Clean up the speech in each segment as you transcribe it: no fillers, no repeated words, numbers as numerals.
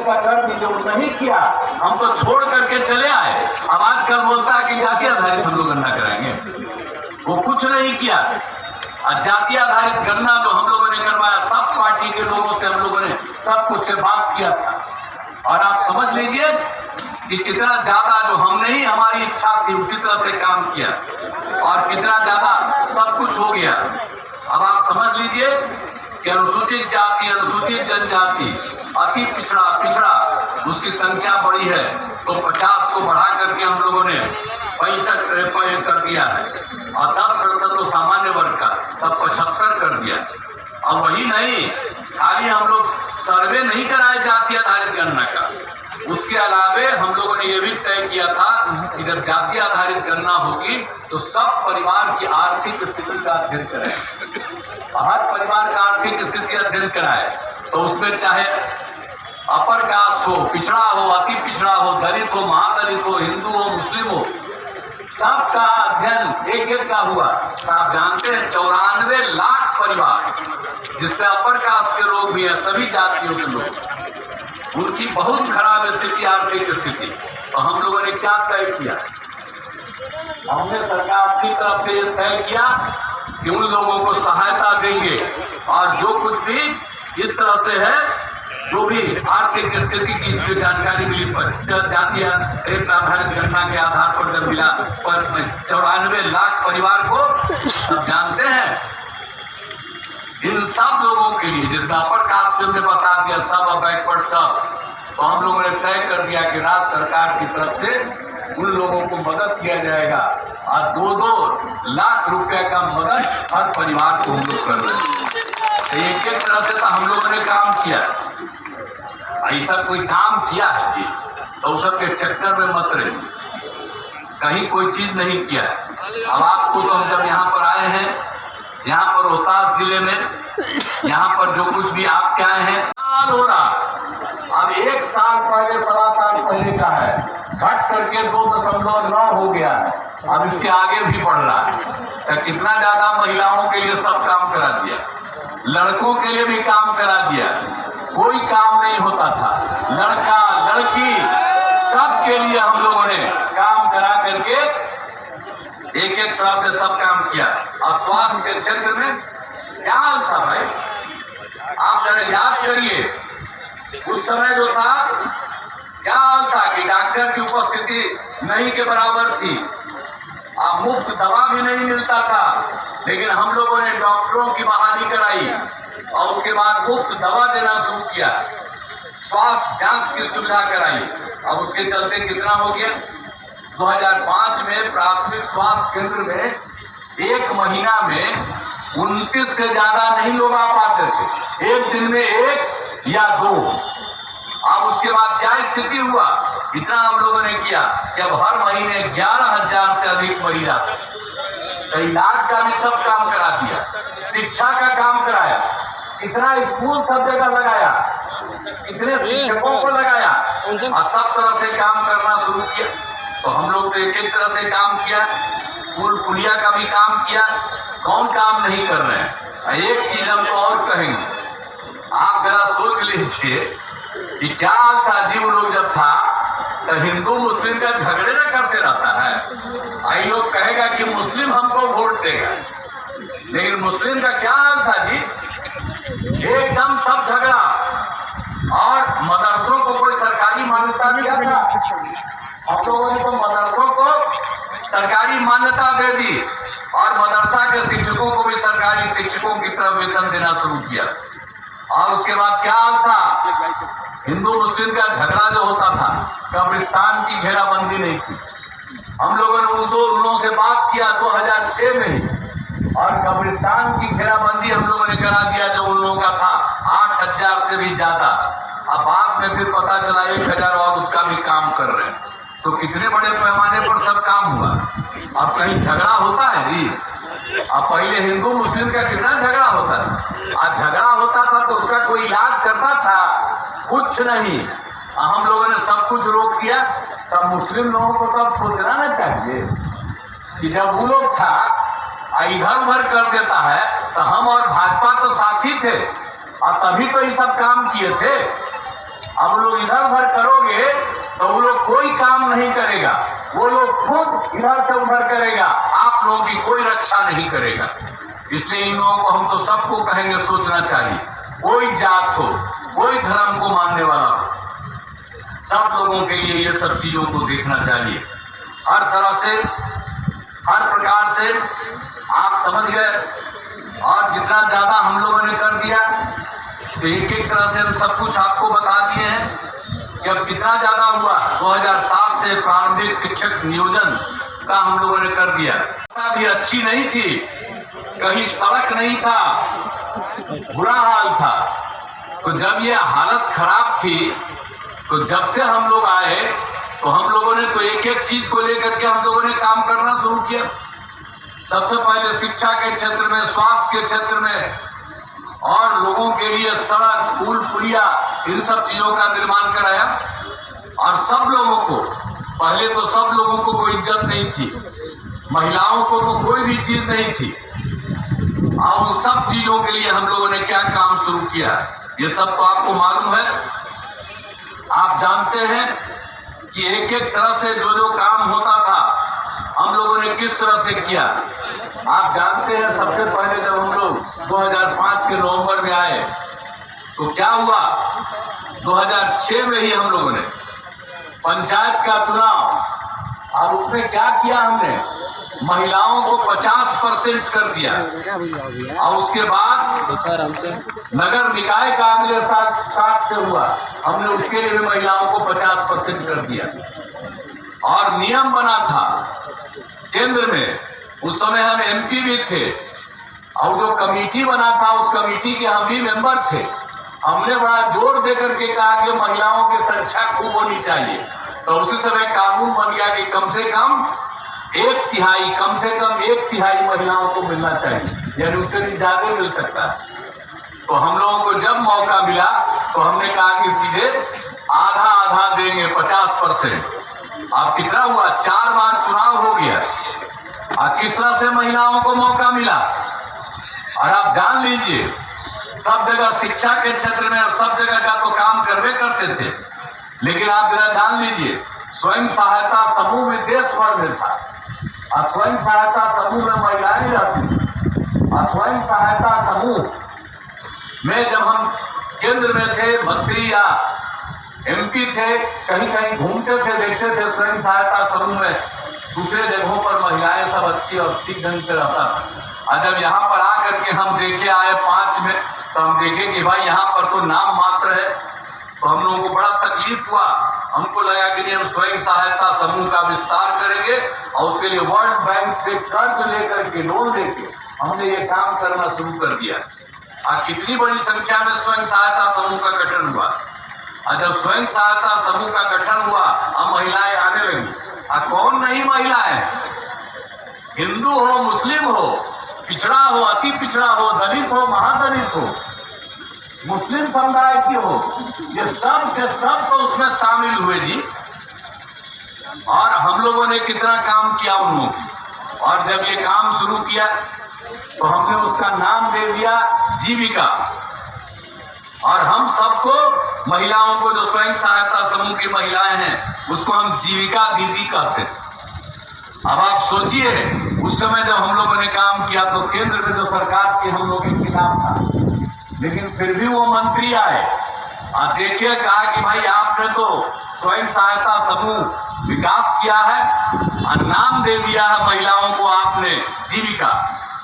इसका कर दीजिए, वो नहीं किया, हम तो छोड़ करके चले आए। अब आजकल बोलता है कि जाति आधारित हम लोग गणना कराएंगे, वो कुछ नहीं किया। जाति आधारित गणना जो हम लोगों ने करवाया, सब पार्टी के लोगों से हम लोगों ने सब कुछ से बात किया था, और आप समझ लीजिए कि कितना ज्यादा जो हमने ही हमारी इच्छा थी उसी तरह से काम किया, और कितना ज्यादा सब कुछ हो गया। अब आप समझ लीजिए कि अनुसूचित जाति, अनुसूचित जनजाति, अति पिछड़ा, पिछड़ा, उसकी संख्या बड़ी है, तो 50 को बढ़ा करके हम लोगों ने 65 कर दिया है, और 10% तो सामान्य वर्ग का, तब 75 कर दिया। अब वही नहीं, खाली हम लोग सर्वे नहीं कराए जाति आधारित गणना का, उसके अलावे हम लोगों ने यह भी तय किया था कि जब जाति आधारित गणना होगी तो सब परिवार की आर्थिक स्थिति का अध्ययन कराए, हर परिवार का आर्थिक स्थिति अध्ययन कराए। तो उसमें चाहे अपर कास्ट हो, पिछड़ा हो, अति पिछड़ा हो, दलित हो, महादलित हो, हिंदू हो, मुस्लिम हो, सबका अध्ययन एक एक का हुआ। तो आप जानते हैं 94 लाख परिवार, जिसमें अपर कास्ट के लोग भी हैं, सभी जातियों के लोग, उनकी बहुत खराब स्थिति, आर्थिक स्थिति। तो हम लोगों ने क्या तय किया, हमने सरकार की तरफ से यह तय किया कि उन लोगों को सहायता देंगे, और जो कुछ भी इस तरह से है, जो भी आर्थिक स्थिति की जानकारी मिली, जाति आधारित गणना के आधार पर जब मिला 94 लाख परिवार को, सब जानते हैं इन सब लोगों के लिए, जिसका अपर कास्ट ने बता दिया सब, और बैकवर्ड सब, तो हम लोगों ने तय कर दिया कि राज्य सरकार की तरफ से उन लोगों को मदद किया जाएगा, और 2-2 लाख रुपए का मदद हर परिवार को हम लोग कर रहे हैं। एक एक तरह से तो हम लोगों ने काम किया, ऐसा कोई काम किया है जी तो सब के चक्कर में मत रहिए, कहीं कोई चीज नहीं किया है। अब आपको तो हम जब यहाँ पर आए हैं, यहाँ पर रोहतास जिले में, यहाँ पर जो कुछ भी आप क्या हैं, साल हो रहा, अब 1 साल पहले, 1.25 साल पहले का है, घट करके 2.9 हो गया है, अब इसके आगे भी बढ़ रहा है। तो कितना ज्यादा महिलाओं के लिए सब काम करा दिया, लड़कों के लिए भी काम करा दिया, कोई काम नहीं होता था, लड़का लड़की सब के लिए हम लोगों ने काम करा करके एक एक तरह से सब काम किया। और स्वास्थ्य के क्षेत्र में क्या था भाई, आप जरा याद करिए, उस समय जो था क्या था कि डॉक्टर की उपस्थिति नहीं के बराबर थी, मुफ्त दवा भी नहीं मिलता था, लेकिन हम लोगों ने डॉक्टरों की बहाली कराई, और उसके बाद मुफ्त दवा देना शुरू किया, स्वास्थ्य जांच की सुविधा कराई। अब उसके चलते कितना हो गया, 2005 में प्राथमिक स्वास्थ्य केंद्र में 1 महीना में 29 से ज्यादा नहीं लोग आ पाते थे, एक दिन में 1 या 2। अब उसके बाद क्या स्थिति हुआ, इतना हम लोगों ने किया कि अब हर महीने 11,000 से अधिक मरीज आते, तो इलाज का भी सब काम करा दिया, शिक्षा का काम कराया, कितना स्कूल सब जगह लगाया, कितने शिक्षकों को लगाया, और सब तरह से काम करना शुरू किया। तो हम लोग तो एक एक तरह से काम किया, पुल पुलिया का भी काम किया, कौन काम नहीं कर रहे हैं। एक चीज हम तो और कहेंगे, आप जरा सोच लीजिए कि क्या था जी, वो लोग जब था तो हिंदू मुस्लिम का झगड़े न करते रहता है, आई लोग कहेगा कि मुस्लिम हमको वोट देगा, लेकिन मुस्लिम का क्या हाल था जी, एकदम सब झगड़ा, और मदरसों को कोई सरकारी मान्यता दिया था, हम लोगों ने तो मदरसों को सरकारी मान्यता दे दी, और मदरसा के शिक्षकों को भी सरकारी शिक्षकों की तरफ वेतन देना शुरू किया। और उसके बाद क्या हाल था, हिंदू मुस्लिम का झगड़ा जो होता था, कब्रिस्तान की घेराबंदी नहीं थी, हम लोगों ने उन लोगों से बात किया 2006 में ही, और कब्रिस्तान की घेराबंदी हम लोगों ने करा दिया जो उन लोगों का था 8,000 से भी ज्यादा। अब बाद में फिर पता चला 1,000 और उसका भी काम कर रहे हैं, तो कितने बड़े पैमाने पर सब काम हुआ। अब कहीं झगड़ा होता है जी, अब पहले हिंदू मुस्लिम का कितना झगड़ा होता था, आज झगड़ा होता था तो उसका कोई इलाज करता था, कुछ नहीं। हम लोगों ने सब कुछ रोक दिया। तब मुस्लिम लोगों को तो अब सोचना ना चाहिए कि जब वो लोग था इधर उधर कर देता है, तो हम और भाजपा तो साथी थे, और तभी तो ये सब काम किए थे। अब लोग इधर उधर करोगे तो वो लोग कोई काम नहीं करेगा, वो लोग खुद इधर से उधर करेगा, आप लोगों की कोई रक्षा नहीं करेगा। इसलिए इन लोगों को हम तो सबको कहेंगे सोचना चाहिए, कोई जात हो, कोई धर्म को मानने वाला हो, सब लोगों के लिए ये सब चीजों को देखना चाहिए। हर तरह से, हर प्रकार से आप समझ गए। और जितना ज्यादा हम लोगों ने कर दिया तो एक एक तरह से हम सब कुछ आपको बता दिए हैं कि अब कितना ज्यादा हुआ। 2007 से प्रारंभिक शिक्षक नियोजन का हम लोगों ने कर दिया। भी अच्छी नहीं थी, कहीं सड़क नहीं था, बुरा हाल था। तो जब ये हालत खराब थी तो जब से हम लोग आए तो हम लोगों ने तो एक एक चीज को लेकर के हम लोगों ने काम करना शुरू किया। सबसे पहले शिक्षा के क्षेत्र में, स्वास्थ्य के क्षेत्र में, और लोगों के लिए सड़क, पुल, पुलिया, इन सब चीजों का निर्माण कराया। और सब लोगों को, पहले तो सब लोगों को कोई इज्जत नहीं थी, महिलाओं को तो कोई भी चीज नहीं थी। और उन सब चीजों के लिए हम लोगों ने क्या काम शुरू किया, ये सब तो आपको मालूम है। आप जानते हैं कि एक एक तरह से जो जो काम होता था हम लोगों ने किस तरह से किया। आप जानते हैं सबसे पहले जब हम लोग 2005 के नवंबर में आए तो क्या हुआ, 2006 में ही हम लोगों ने पंचायत का चुनाव, और उसमें क्या किया हमने, महिलाओं को 50% कर दिया। और उसके बाद नगर निकाय का अगले साल 60 से हुआ, हमने उसके लिए भी महिलाओं को 50% कर दिया। और नियम बना था केंद्र में, उस समय हम एमपी भी थे, और जो कमेटी बना था उस कमेटी के हम भी मेंबर थे। हमने बड़ा जोर देकर के कहा कि महिलाओं की संख्या खूब होनी चाहिए। तो उसी समय कानून बन गया कि कम से कम 1/3, कम से कम 1/3 महिलाओं को मिलना चाहिए, यानी उससे भी ज्यादा मिल सकता है। तो हम लोगों को जब मौका मिला तो हमने कहा कि सीधे आधा आधा देंगे, 50%। अब कितना हुआ, 4 बार चुनाव हो गया, और किस तरह से महिलाओं को मौका मिला। और आप जान लीजिए, सब जगह शिक्षा के क्षेत्र में सब जगह का तो काम करवे करते थे, लेकिन आप जरा जान लीजिए, स्वयं सहायता समूह में देश भर में था, और स्वयं सहायता समूह में महिलाएं रहती। और स्वयं सहायता समूह में जब हम केंद्र में थे, मंत्री या एमपी थे, कहीं कहीं घूमते थे, देखते थे स्वयं सहायता समूह में दूसरे जगहों पर महिलाएं सब अच्छी और ठीक ढंग से रहता था। और जब यहाँ पर आकर के हम देखे आए 5 में, तो हम देखे कि भाई यहाँ पर तो नाम मात्र है। तो हम लोगों को बड़ा तकलीफ हुआ। हमको लगा कि हम स्वयं सहायता समूह का विस्तार करेंगे और उसके लिए वर्ल्ड बैंक से कर्ज लेकर के, लोन लेके हमने ये काम करना शुरू कर दिया। और कितनी बड़ी संख्या में स्वयं सहायता समूह का गठन हुआ। और जब स्वयं सहायता समूह का गठन हुआ, अब महिलाएं आने लगी। और कौन नहीं महिलाएं, हिंदू हो, मुस्लिम हो, पिछड़ा हो, अति पिछड़ा हो, दलित हो, महादलित हो, मुस्लिम समुदाय की हो, ये सब के सब तो उसमें शामिल हुए जी। और हम लोगों ने कितना काम किया उन लोगों की। और जब ये काम शुरू किया तो हमने उसका नाम दे दिया जीविका। और हम सबको, महिलाओं को, जो स्वयं सहायता समूह की महिलाएं हैं, उसको हम जीविका दीदी कहते हैं। अब आप सोचिए, उस समय जब हम लोगों ने काम किया तो केंद्र में जो सरकार थी हम लोगों के खिलाफ था, लेकिन फिर भी वो मंत्री आए और देखिए, कहा कि भाई आपने तो स्वयं सहायता समूह विकास किया है और नाम दे दिया है महिलाओं को आपने जीविका।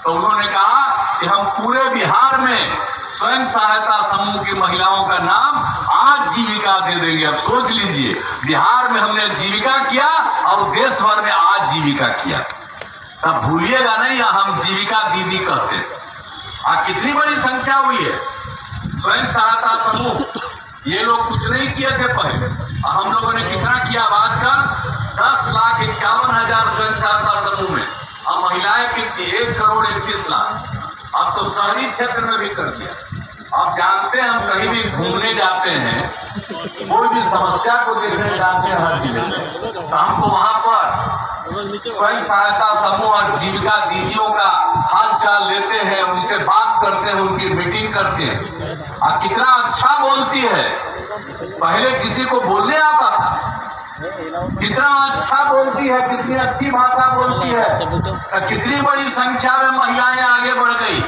तो उन्होंने कहा कि हम पूरे बिहार में स्वयं सहायता समूह की महिलाओं का नाम आज जीविका दे देंगे। अब सोच लीजिए, बिहार में हमने जीविका किया और देश भर में आज जीविका किया। तब भूलिएगा नहीं, हम जीविका दीदी कहते हैं। कितनी बड़ी संख्या हुई है स्वयं सहायता समूह। ये लोग कुछ नहीं किए थे पहले, हम लोगों ने कितना किया। आजकल 10,51,000 स्वयं सहायता समूह में, अब महिलाएं कितनी, 1,31,00,000। अब तो शहरी क्षेत्र में भी कर दिया। आप जानते हैं, हम कहीं भी घूमने जाते हैं, कोई भी समस्या को देखने जाते हैं हर जिले में, तो हम तो वहां पर स्वयं सहायता समूह और जीविका दीदियों का हाल चाल लेते हैं, उनसे बात करते हैं, उनकी मीटिंग करते हैं। कितना अच्छा बोलती है, पहले किसी को बोलने आता था? कितना अच्छा बोलती है, कितनी अच्छी भाषा बोलती है, कितनी बड़ी संख्या में महिलाएं आगे बढ़ गई।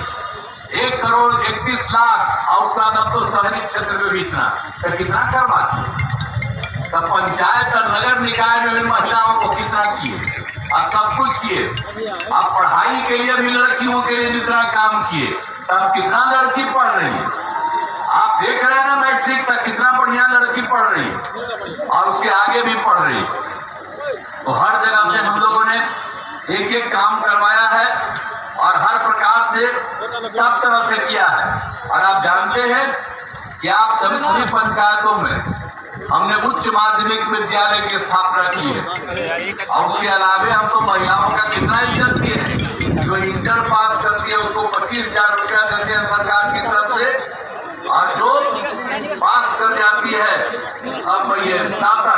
1,31,00,000 और उसका नाम तो शहरी क्षेत्र में भी इतना, तो कितना करवाती। तब पंचायत और नगर निकाय में भी महिलाओं को कितना किए और सब कुछ किए। अब पढ़ाई के लिए भी लड़कियों के लिए जितना काम किए, तब कितना लड़की पढ़ रही है। आप देख रहे हैं ना मैट्रिक तक कितना बढ़िया लड़की पढ़ रही है और उसके आगे भी पढ़ रही है। तो हर जगह से हम लोगों ने एक एक काम करवाया है और हर प्रकार से सब तरह से किया है। और आप जानते हैं कि आप सभी पंचायतों में हमने उच्च माध्यमिक विद्यालय की स्थापना की है और उसके अलावे हम तो महिलाओं का कितना इज्जत किए हैं। जो इंटर पास करती है उसको 25,000 रुपया देते हैं सरकार की तरफ से, और जो पास कर जाती है अब ये स्नातक